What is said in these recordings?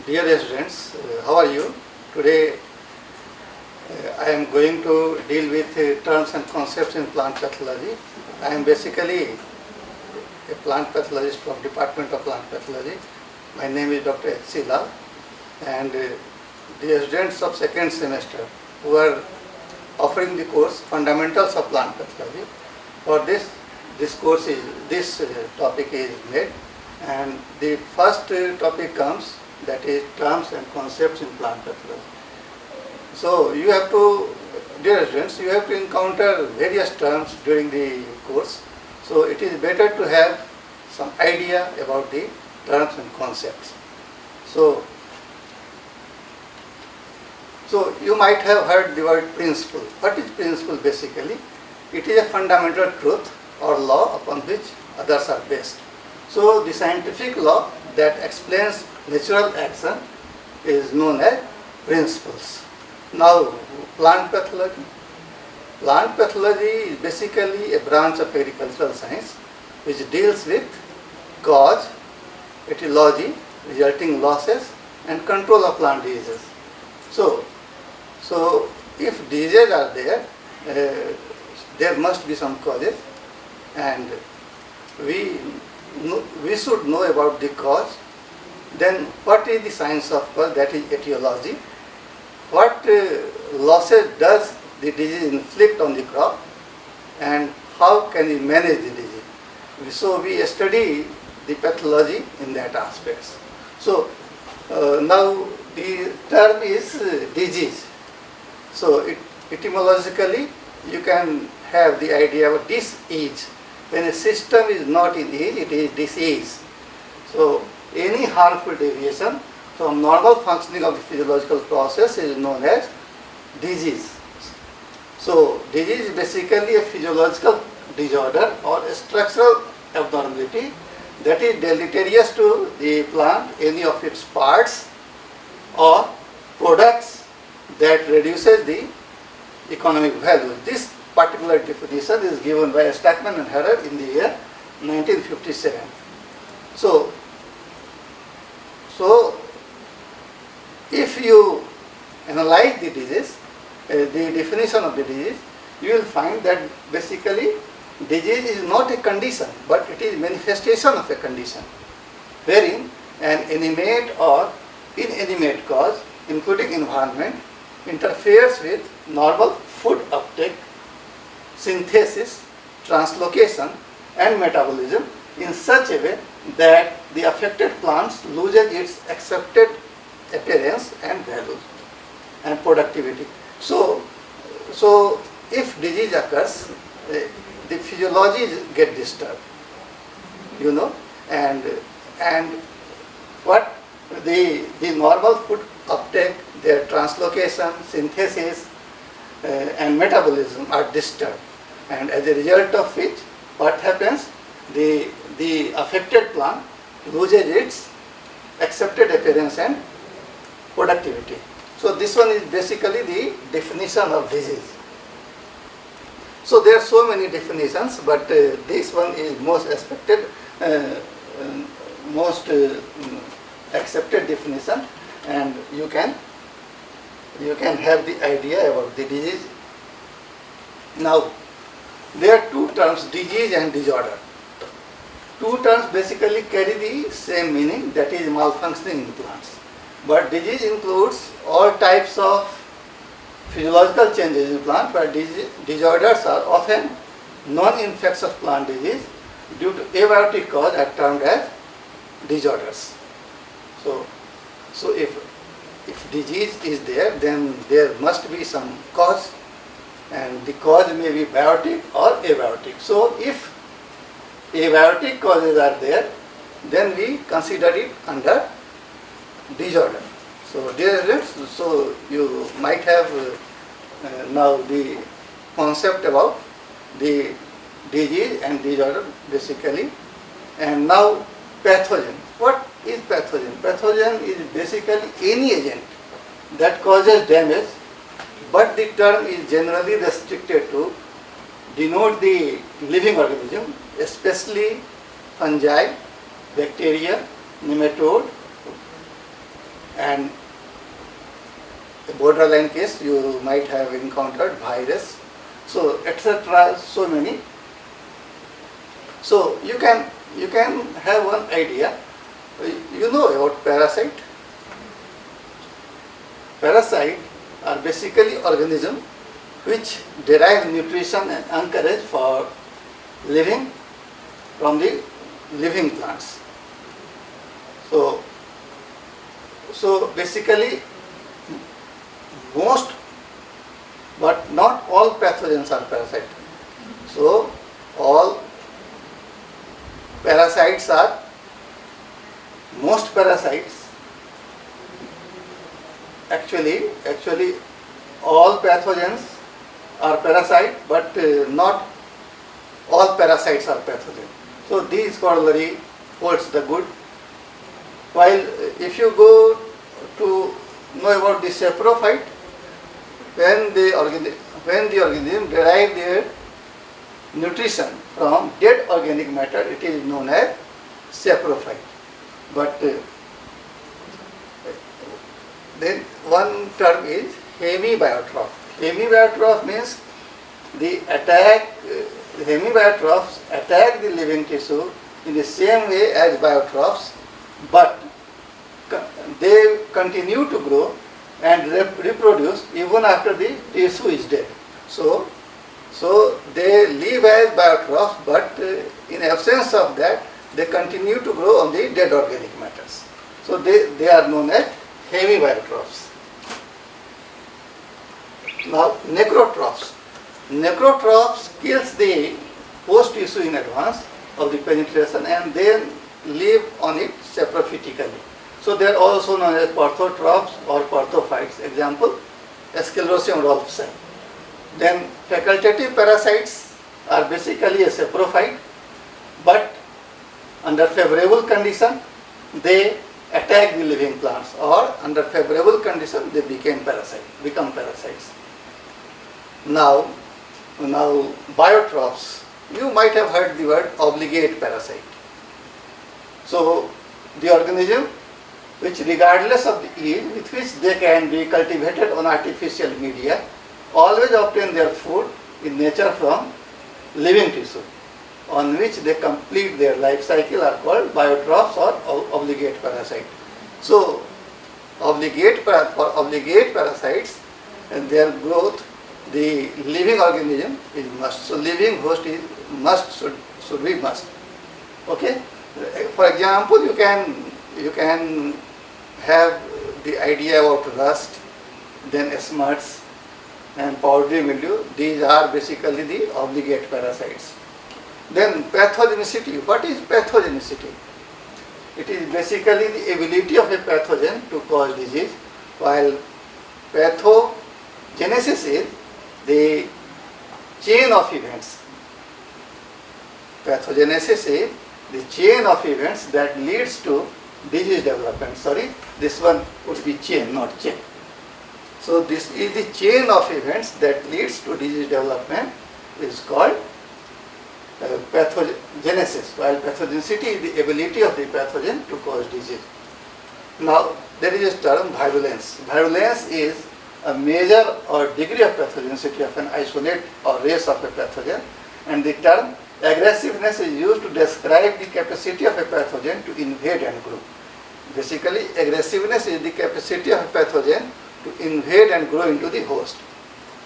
Dear students, how are you? Today I am going to deal with terms and concepts in plant pathology. I am basically a plant pathologist from Department of Plant Pathology. My name is Dr. H.C. Lal, and the students of second semester who are offering the course Fundamentals of Plant Pathology. For this topic is made, and the first topic comes, that is terms and concepts in plant pathology. So you have to, dear students, you have to encounter various terms during the course. So it is better to have some idea about the terms and concepts. So you might have heard the word principle. What is principle basically? It is a fundamental truth or law upon which others are based. So the scientific law that explains natural action is known as principles. Now, plant pathology. Plant pathology is basically a branch of agricultural science which deals with cause, etiology, resulting losses, and control of plant diseases. So if diseases are there, there must be some causes, and we should know about the cause. Then what is the science of cause? That is etiology. What losses does the disease inflict on the crop, and how can we manage the disease? So we study the pathology in that aspects. So now the term is disease. So etymologically you can have the idea of disease. When a system is not in ease, it is disease. So any harmful deviation from normal functioning of the physiological process is known as disease. So disease is basically a physiological disorder or a structural abnormality that is deleterious to the plant, any of its parts or products, that reduces the economic value. This particular definition is given by Stackman and Herrer in the year 1957. So if you analyze the disease, the definition of the disease, you will find that basically disease is not a condition, but it is manifestation of a condition, wherein an animate or inanimate cause, including environment, interferes with normal food uptake, synthesis, translocation, and metabolism in such a way that the affected plants loses its accepted appearance and value and productivity. So if disease occurs, the physiology get disturbed, and what the normal food uptake, their translocation, synthesis, and metabolism are disturbed, and as a result of which, what happens? The affected plant loses its accepted appearance and productivity. So this one is basically the definition of disease. So there are so many definitions, but this one is most accepted definition, and you can have the idea about the disease. Now, there are two terms, disease and disorder. Two terms basically carry the same meaning, that is malfunctioning in plants. But disease includes all types of physiological changes in plant, but disorders are often non-infectious plant disease due to abiotic cause are termed as disorders. So if disease is there, then there must be some cause, and the cause may be biotic or abiotic. So if abiotic causes are there, then we consider it under disorder. So dear students, so you might have now the concept about the disease and disorder basically. And now pathogen. What is pathogen? Pathogen is basically any agent that causes damage, but the term is generally restricted to denote the living organism, especially fungi, bacteria, nematode, And a borderline case, you might have encountered virus, so etc. So many. So you can have one idea. You know about parasite. Parasite are basically organisms which derive nutrition and encourage for living from the living plants. So basically most but not all pathogens are parasite. So all parasites are, most parasites actually all pathogens are parasite, but not all parasites are pathogen. So this corollary holds the good. While if you go to know about the saprophyte, when the organism derive their nutrition from dead organic matter, it is known as saprophyte. But then one term is hemibiotroph. Hemibiotroph means the hemibiotrophs attack the living tissue in the same way as biotrophs, but they continue to grow and reproduce even after the tissue is dead. So they live as biotrophs, but in absence of that, they continue to grow on the dead organic matters. So they are known as hemibiotrophs. Now necrotrophs. Necrotrophs kills the host tissue in advance of the penetration and then live on it saprophytically. So they are also known as perthotrophs or perthophytes. Example, Sclerotium rolfsi. Then facultative parasites are basically a saprophyte, but under favorable condition they attack the living plants, or under favorable condition they become parasites. Now biotrophs. You might have heard the word obligate parasite. So the organism which, regardless of the ease with which they can be cultivated on artificial media, always obtain their food in nature from living tissue, on which they complete their life cycle, are called biotrophs or obligate parasite. So obligate parasites and their growth, the living organism is must. So living host is must, should be must. Okay. For example, you can have the idea about rust, then smuts and powdery mildew. These are basically the obligate parasites. Then pathogenicity. What is pathogenicity? It is basically the ability of a pathogen to cause disease, while pathogenesis is the chain of events. Pathogenesis is the chain of events that leads to disease development. Sorry, this one would be chain, not chain. So this is the chain of events that leads to disease development, is called pathogenesis, while pathogenicity is the ability of the pathogen to cause disease. Now there is a term virulence. Virulence is a measure or degree of pathogenicity of an isolate or race of a pathogen, and the term aggressiveness is used to describe the capacity of a pathogen to invade and grow. Basically, aggressiveness is the capacity of a pathogen to invade and grow into the host.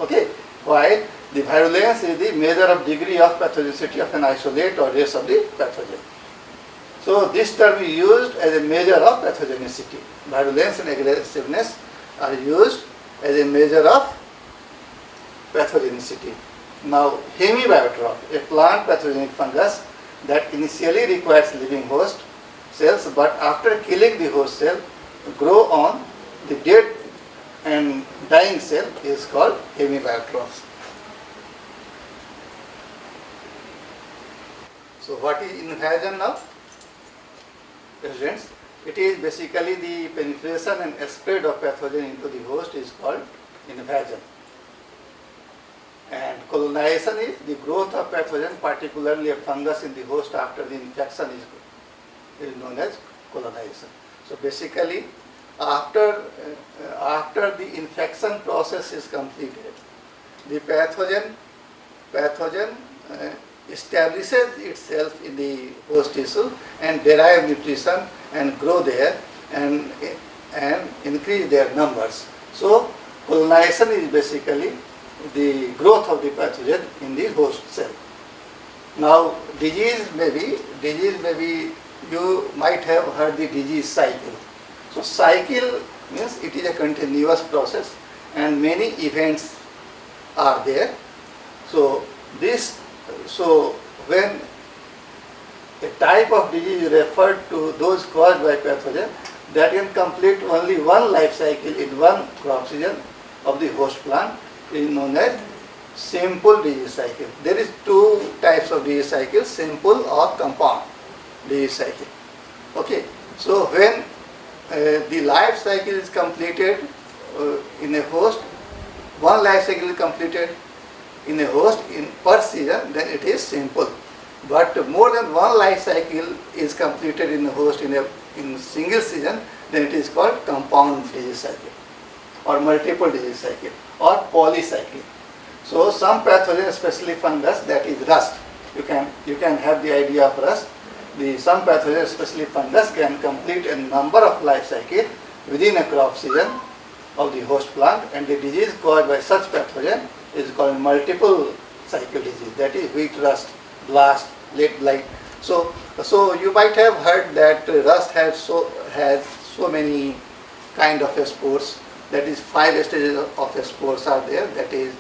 Okay, while the virulence is the measure of degree of pathogenicity of an isolate or race of the pathogen. So this term is used as a measure of pathogenicity. Virulence and aggressiveness are used as a measure of pathogenicity. Now, hemibiotroph, a plant pathogenic fungus that initially requires living host cells, but after killing the host cell, grow on the dead and dying cell, is called hemibiotrophs. So what is invasion now? Students, it is basically the penetration and spread of pathogen into the host is called invasion. And colonization is the growth of pathogen, particularly a fungus in the host after the infection is known as colonization. So basically after the infection process is completed, the pathogen establishes itself in the host tissue and derive nutrition and grow there and increase their numbers. So colonization is basically the growth of the pathogen in the host cell. Now disease may be you might have heard the disease cycle. So cycle means it is a continuous process and many events are there. So when a type of disease is referred to those caused by pathogen that can complete only one life cycle in one crop season of the host plant is known as simple disease cycle. There is two types of disease cycle, simple or compound disease cycle. Okay, so when the life cycle is completed in a host, one life cycle is completed in a host in per season, then it is simple. But more than one life cycle is completed in a host in single season, then it is called compound disease cycle or multiple disease cycle or polycycle. So some pathogen, especially fungus, that is rust. You can have the idea of rust. Some pathogen, especially fungus, can complete a number of life cycles within a crop season of the host plant, and the disease caused by such pathogen is called multiple cycle disease. That is wheat rust, blast, late blight. So you might have heard that rust has so many kind of spores. That is 5 stages of spores are there. That is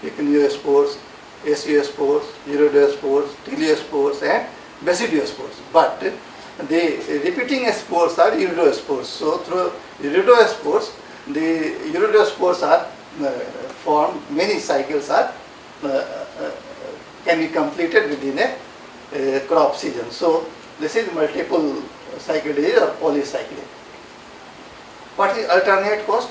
Picniospores, Aciospores, Iridospores, Teliospores and Basidiospores. But the repeating spores are Iridospores. So through Iridospores, the Iridospores are formed, many cycles are can be completed within a crop season. So this is multiple cycle disease or polycyclic. What is alternate host?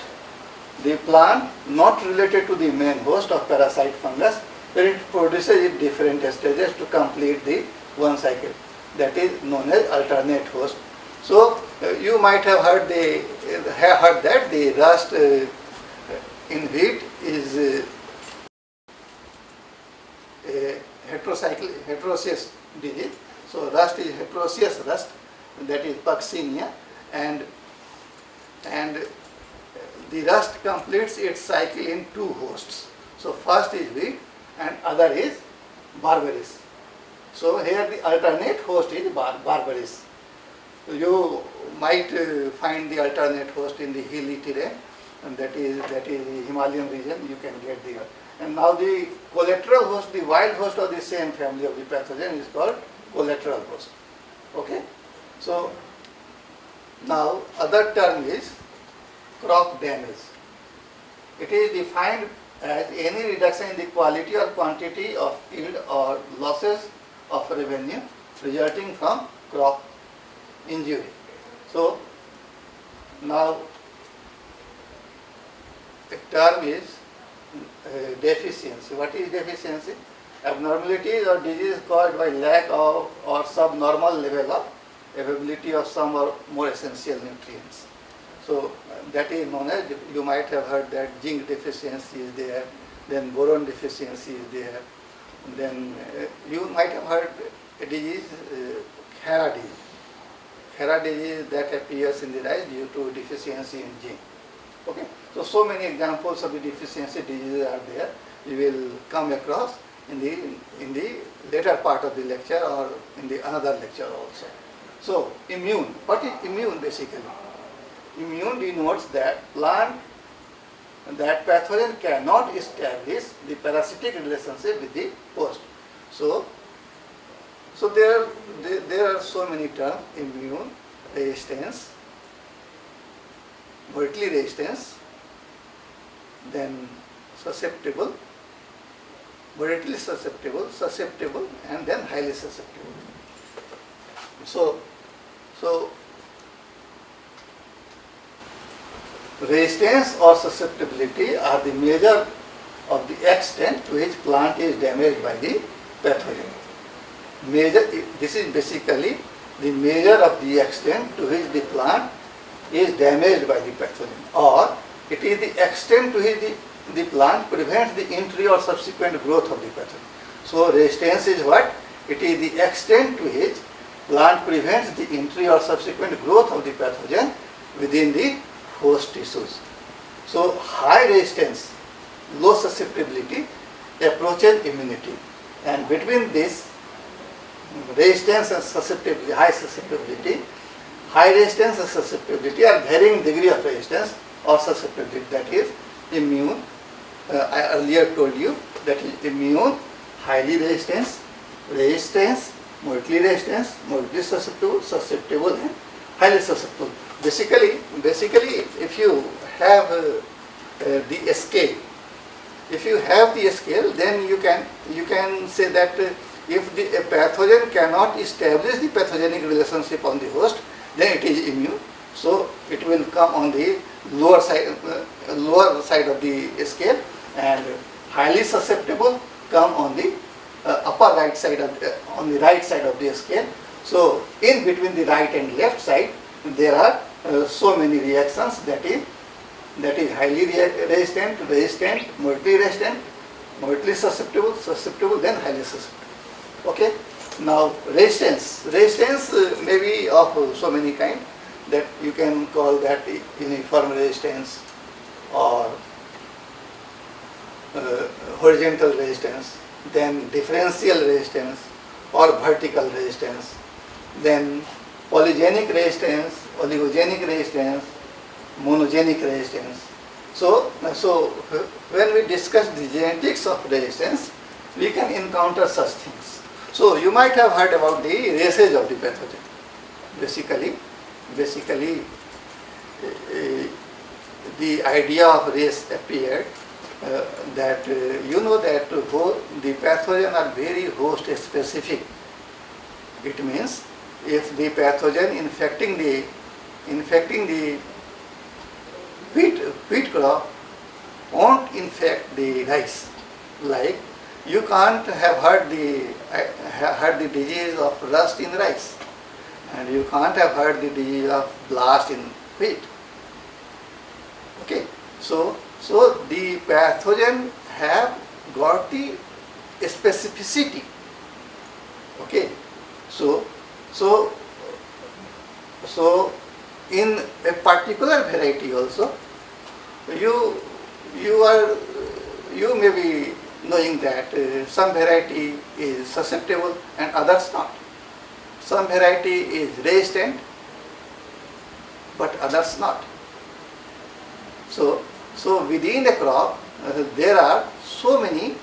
The plant not related to the main host of parasite fungus, but it produces in different stages to complete the one cycle. That is known as alternate host. So you might have heard that the rust in wheat is a heteroceous disease. So rust is heteroceous rust, that is Puccinia, and the rust completes its cycle in two hosts. So first is wheat and other is barbaris. So here the alternate host is barbaris. You might find the alternate host in the hilly terrain, and that is the Himalayan region. You can get the. And now the collateral host, the wild host of the same family of the pathogen, is called collateral host. Okay. So now other term is crop damage. It is defined as any reduction in the quality or quantity of yield or losses of revenue resulting from crop injury. So now the term is deficiency. What is deficiency? Abnormalities or disease caused by lack of or subnormal level of availability of some or more essential nutrients. So that is known as, you might have heard that zinc deficiency is there, then boron deficiency is there, then you might have heard a disease, Khera disease. Khera disease that appears in the rice due to deficiency in zinc. Okay, so many examples of the deficiency diseases are there. You will come across in the later part of the lecture or in the another lecture also. So immune. What is immune basically? Immune denotes that pathogen cannot establish the parasitic relationship with the host. So there are so many terms: immune, resistance, molecular resistance, then susceptible, moderately susceptible, and then highly susceptible. So resistance or susceptibility are the measure of the extent to which plant is damaged by the pathogen. This is basically the measure of the extent to which the plant is damaged by the pathogen, or it is the extent to which the plant prevents the entry or subsequent growth of the pathogen. So resistance is what? It is the extent to which plant prevents the entry or subsequent growth of the pathogen within the host tissues. So high resistance, low susceptibility approaches immunity, and between this resistance and susceptibility, high resistance and susceptibility are varying degree of resistance or susceptibility, that is immune. I earlier told you that is immune, highly resistance, moderately resistance, moderately susceptible and highly susceptible. Basically if you have the scale, then you can say that if the pathogen cannot establish the pathogenic relationship on the host, then it is immune. So it will come on the lower side of the scale, and highly susceptible come on the upper right side of the scale. So in between the right and left side there are so many reactions, that is highly resistant, moderately susceptible, then highly susceptible. Okay. Now resistance may be of so many kind, that you can call that uniform resistance, or horizontal resistance, then differential resistance or vertical resistance, then polygenic resistance, oligogenic resistance, monogenic resistance. So when we discuss the genetics of resistance, we can encounter such things. So you might have heard about the races of the pathogen. Basically the idea of race appeared that you know that the pathogen are very host specific. It means if the pathogen infecting the wheat crop won't infect the rice, like you can't have heard the disease of rust in rice, and you can't have heard the disease of blast in wheat. Okay, so the pathogen have got the specificity. Okay, so in a particular variety also, you may be knowing that some variety is susceptible and others not. Some variety is resistant but others not. So within a crop there are so many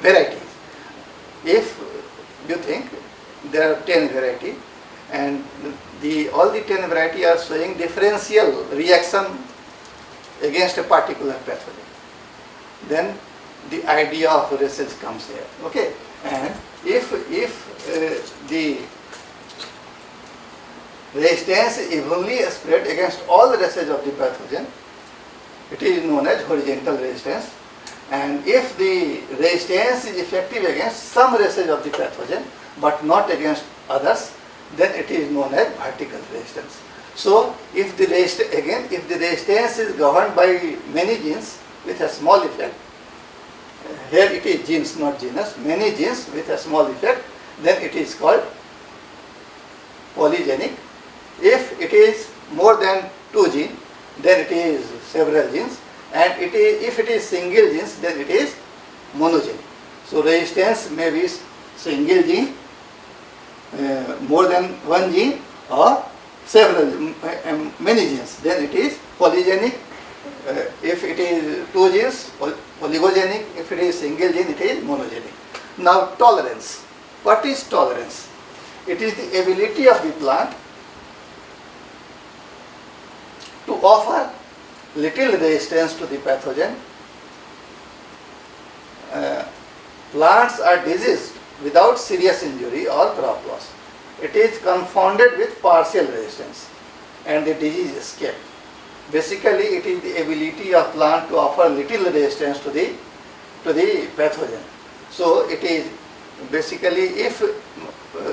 varieties. If you think there are 10 varieties, and all the 10 varieties are showing differential reaction against a particular pathogen, then the idea of resistance comes here. Okay, and if the resistance is evenly spread against all the races of the pathogen, it is known as horizontal resistance. And if the resistance is effective against some races of the pathogen but not against others, then it is known as vertical resistance. So if the resistance is governed by many genes with a small effect, here it is genes not genus, many genes with a small effect, then it is called polygenic. If it is more than 2 genes, then it is several genes, and if it is single genes, then it is monogenic. So resistance may be single gene, more than 1 gene, or several many genes, then it is polygenic. If it is 2 genes, oligogenic. If it is single gene, it is monogenic. Now tolerance. What is tolerance? It is the ability of the plant to offer little resistance to the pathogen. Plants are diseased without serious injury or crop loss. It is confounded with partial resistance and the disease escape. Basically, it is the ability of plant to offer little resistance to the pathogen. So it is basically, if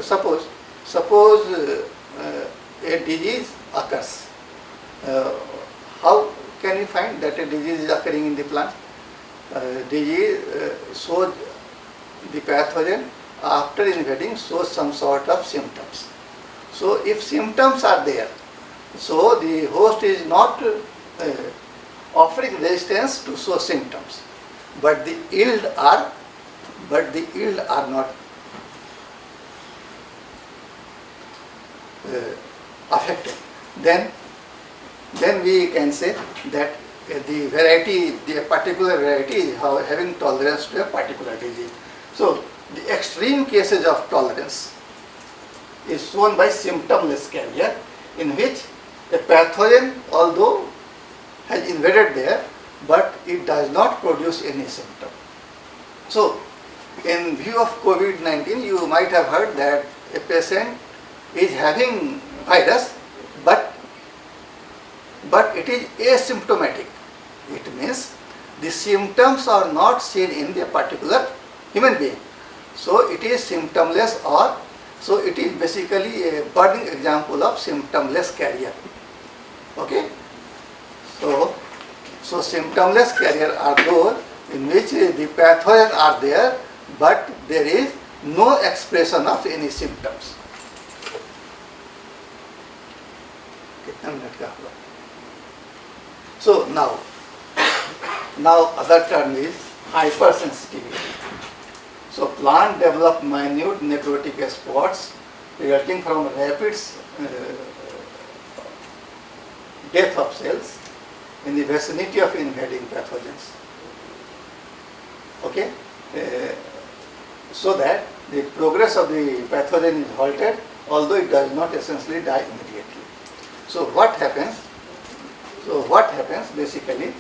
suppose a disease occurs, uh, how can we find that a disease is occurring in the plant? Disease shows the pathogen after invading shows some sort of symptoms. So if symptoms are there, so the host is not offering resistance to show symptoms, but the yield are not affected. Then we can say that the particular variety is having tolerance to a particular disease. So the extreme cases of tolerance is shown by symptomless carrier, in which a pathogen, although has invaded there, but it does not produce any symptom. So in view of COVID-19, you might have heard that a patient is having virus, but it is asymptomatic. It means the symptoms are not seen in the particular human being. So it is symptomless, or so it is basically a burning example of symptomless carrier. Okay. So symptomless carrier are those in which the pathogen are there, but there is no expression of any symptoms. कितना minute का हुआ? So now other term is hypersensitivity. So plant develop minute necrotic spots resulting from rapid death of cells in the vicinity of invading pathogens. Okay, so that the progress of the pathogen is halted, although it does not essentially die immediately. So what happens? Basically,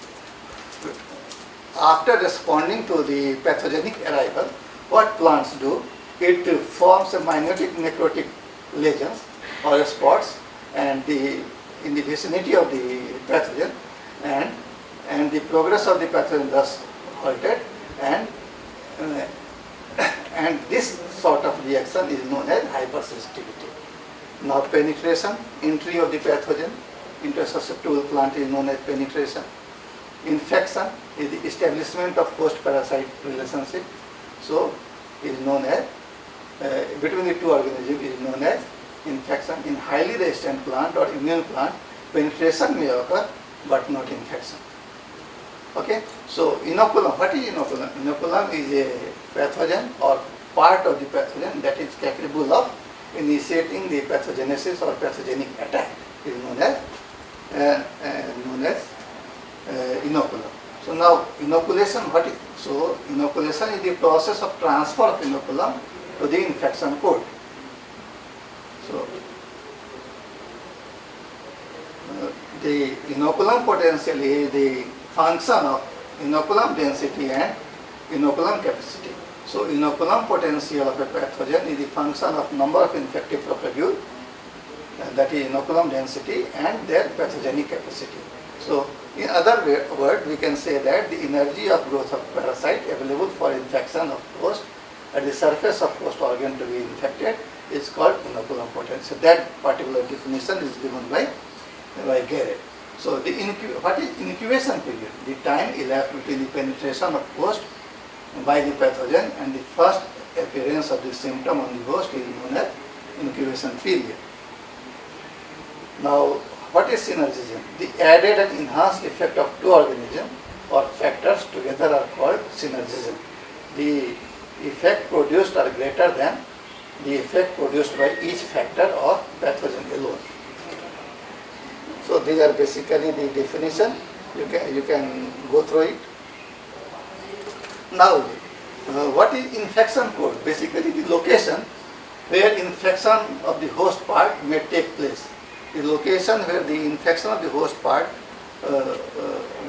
after responding to the pathogenic arrival, what plants do? It forms a minute necrotic lesions or spots, and in the vicinity of the pathogen, and the progress of the pathogen thus halted, and this sort of reaction is known as hypersensitivity. Now penetration, entry of the pathogen into a susceptible plant is known as penetration. Infection is the establishment of host-parasite relationship, so is known as between the two organisms is known as infection. In highly resistant plant or immune plant, penetration may occur but not infection. Okay, so inoculum, what is inoculum? Inoculum is a pathogen or part of the pathogen that is capable of initiating the pathogenesis or pathogenic attack, is known as inoculum. So now inoculation, what is? So inoculation is the process of transfer of inoculum to the infection code. So the inoculum potential is the function of inoculum density and inoculum capacity. So inoculum potential of a pathogen is the function of number of infective propagule, that is inoculum density, and their pathogenic capacity. So in other words, we can say that the energy of growth of parasite available for infection of host at the surface of host organ to be infected is called inoculum potential. That particular definition is given by Garrett. So what is incubation period? The time elapsed between the penetration of host by the pathogen and the first appearance of the symptom on the host is known as incubation period. Now, what is synergism? The added and enhanced effect of two organisms or factors together are called synergism. The effect produced are greater than the effect produced by each factor or pathogen alone. So these are basically the definition. You can go through it. Now, what is infection code? Basically the location where infection of the host part may take place. The location where the infection of the host part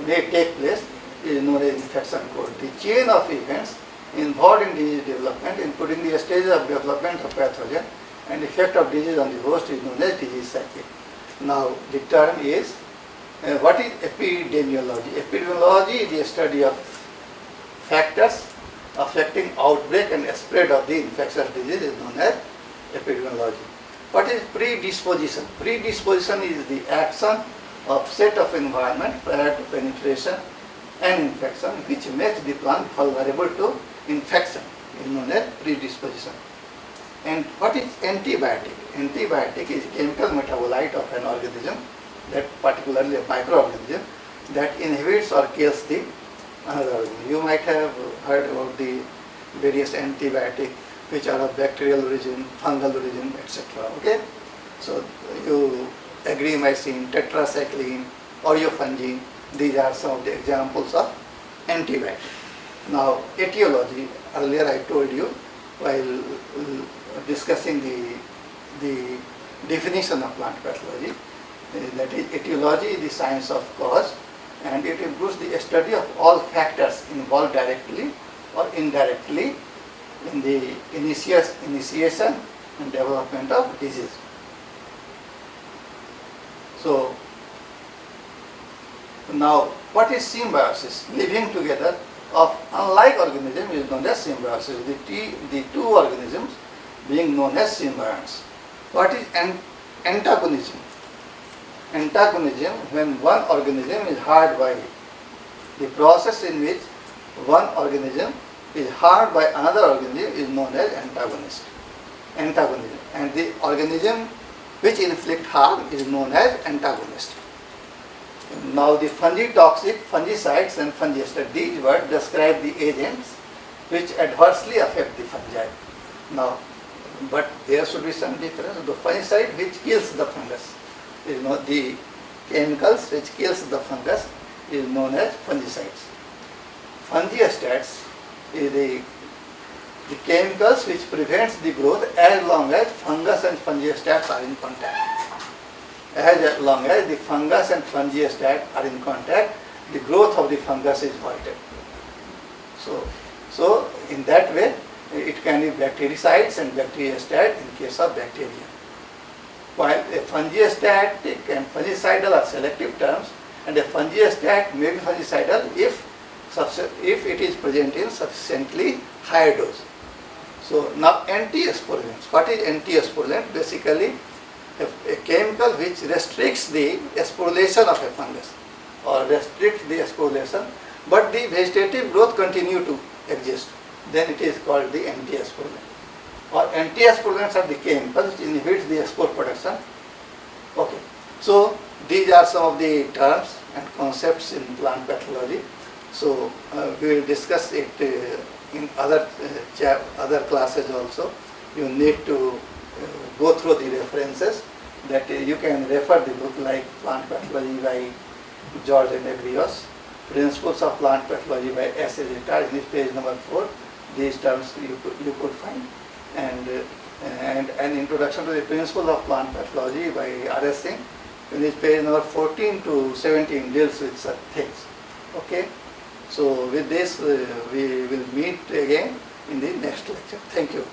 may take place is known as infection code. The chain of events involved in disease development, including the stages of development of pathogen and effect of disease on the host, is known as disease cycle. Now, the term is, what is epidemiology? Epidemiology is the study of factors affecting outbreak and spread of the infectious disease, is known as epidemiology. What is predisposition? Predisposition is the action of set of environment prior to penetration and infection which makes the plant vulnerable to infection, is known as predisposition. And what is antibiotic? Antibiotic is chemical metabolite of an organism, that particularly a microorganism, that inhibits or kills the another organism. You might have heard about the various antibiotics which are of bacterial origin, fungal origin, etc. Okay? So you agree-mycin, tetracycline, oreofungin, these are some of the examples of antibiotics. Now, etiology, earlier I told you while discussing the definition of plant pathology, that is, etiology is the science of cause, and it includes the study of all factors involved directly or indirectly in the initiation and development of disease. So, now what is symbiosis? Living together of unlike organism is known as symbiosis. The two organisms being known as symbionts. What is antagonism? Antagonism, when one organism is harmed by the process in which one organism is harmed by another organism is known as antagonism. And the organism which inflict harm is known as antagonist. Now the fungitoxic, fungicides and fungicides, these words describe the agents which adversely affect the fungi. Now, but there should be some difference. The fungicide which kills the fungus, the chemicals which kills the fungus is known as fungicides. Fungicides is the chemicals which prevents the growth as long as fungus and fungicides are in contact. As long as the fungus and fungicides are in contact, the growth of the fungus is halted. So in that way, it can be bactericides and bactericides in case of bacteria. While a fungistatic and fungicidal are selective terms, and a fungicide may be fungicidal if it is present in sufficiently higher dose. So now anti-sporulants. What is anti-sporulant? Basically a chemical which restricts the sporulation of a fungus or restricts the sporulation, but the vegetative growth continue to exist. Then it is called the anti-sporulant. Or anti-sporulants are the chemicals which inhibits the spore production. Okay. So these are some of the terms and concepts in plant pathology. So we will discuss it in other classes also. You need to go through the references that you can refer the book like Plant Pathology by George and Agrios, Principles of Plant Pathology by S. Rizita, in page number 4. These terms you could find, and an introduction to the principles of plant pathology by R.S. Singh, in this page number 14 to 17 deals with such things. Okay, so with this we will meet again in the next lecture. Thank you.